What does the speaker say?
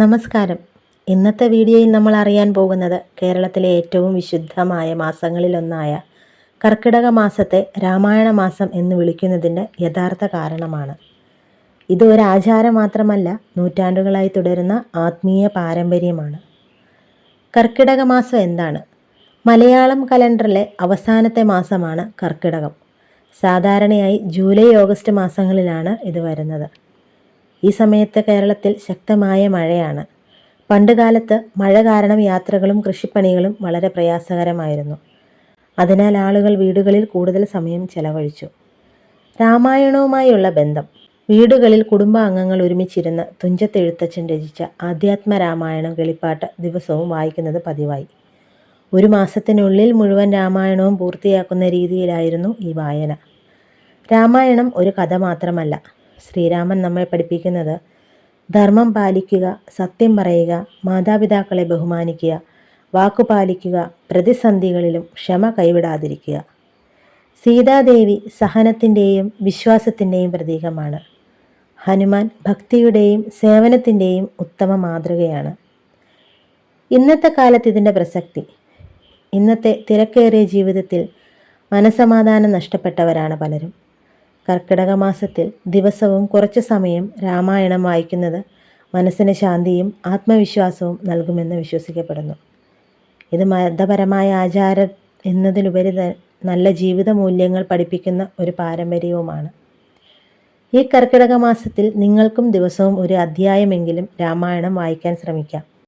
നമസ്കാരം. ഇന്നത്തെ വീഡിയോയിൽ നമ്മൾ അറിയാൻ പോകുന്നത് കേരളത്തിലെ ഏറ്റവും വിശുദ്ധമായ മാസങ്ങളിലൊന്നായ കർക്കിടക മാസത്തെ രാമായണ മാസം എന്ന് വിളിക്കുന്നതിൻ്റെ യഥാർത്ഥ കാരണമാണ്. ഇത് ഒരു ആചാരം മാത്രമല്ല, നൂറ്റാണ്ടുകളായി തുടരുന്ന ആത്മീയ പാരമ്പര്യമാണ്. കർക്കിടക മാസം എന്താണ്? മലയാളം കലണ്ടറിലെ അവസാനത്തെ മാസമാണ് കർക്കിടകം. സാധാരണയായി ജൂലൈ ഓഗസ്റ്റ് മാസങ്ങളിലാണ് ഇത് വരുന്നത്. ഈ സമയത്ത് കേരളത്തിൽ ശക്തമായ മഴയാണ്. പണ്ടുകാലത്ത് മഴ കാരണം യാത്രകളും കൃഷിപ്പണികളും വളരെ പ്രയാസകരമായിരുന്നു. അതിനാൽ ആളുകൾ വീടുകളിൽ കൂടുതൽ സമയം ചെലവഴിച്ചു. രാമായണവുമായുള്ള ബന്ധം. വീടുകളിൽ കുടുംബാംഗങ്ങൾ ഒരുമിച്ചിരുന്ന് തുഞ്ചത്തെഴുത്തച്ഛൻ രചിച്ച ആധ്യാത്മ രാമായണം കിളിപ്പാട്ട് ദിവസവും വായിക്കുന്നത് പതിവായി. ഒരു മാസത്തിനുള്ളിൽ മുഴുവൻ രാമായണവും പൂർത്തിയാക്കുന്ന രീതിയിലായിരുന്നു ഈ വായന. രാമായണം ഒരു കഥ മാത്രമല്ല. ശ്രീരാമൻ നമ്മെ പഠിപ്പിക്കുന്നത് ധർമ്മം പാലിക്കുക, സത്യം പറയുക, മാതാപിതാക്കളെ ബഹുമാനിക്കുക, വാക്കുപാലിക്കുക, പ്രതിസന്ധികളിലും ക്ഷമ കൈവിടാതിരിക്കുക. സീതാദേവി സഹനത്തിൻ്റെയും വിശ്വാസത്തിൻ്റെയും പ്രതീകമാണ്. ഹനുമാൻ ഭക്തിയുടെയും സേവനത്തിൻ്റെയും ഉത്തമ മാതൃകയാണ്. ഇന്നത്തെ കാലത്ത് ഇതിൻ്റെ പ്രസക്തി. ഇന്നത്തെ തിരക്കേറിയ ജീവിതത്തിൽ മനസമാധാനം നഷ്ടപ്പെട്ടവരാണ് പലരും. കർക്കിടക മാസത്തിൽ ദിവസവും കുറച്ച് സമയം രാമായണം വായിക്കുന്നത് മനസ്സിന് ശാന്തിയും ആത്മവിശ്വാസവും നൽകുമെന്ന് വിശ്വസിക്കപ്പെടുന്നു. ഇത് മതപരമായ ആചാരം എന്നതിലുപരി നല്ല ജീവിത മൂല്യങ്ങൾ പഠിപ്പിക്കുന്ന ഒരു പാരമ്പര്യവുമാണ്. ഈ കർക്കിടക മാസത്തിൽ നിങ്ങൾക്കും ദിവസവും ഒരു അധ്യായമെങ്കിലും രാമായണം വായിക്കാൻ ശ്രമിക്കാം.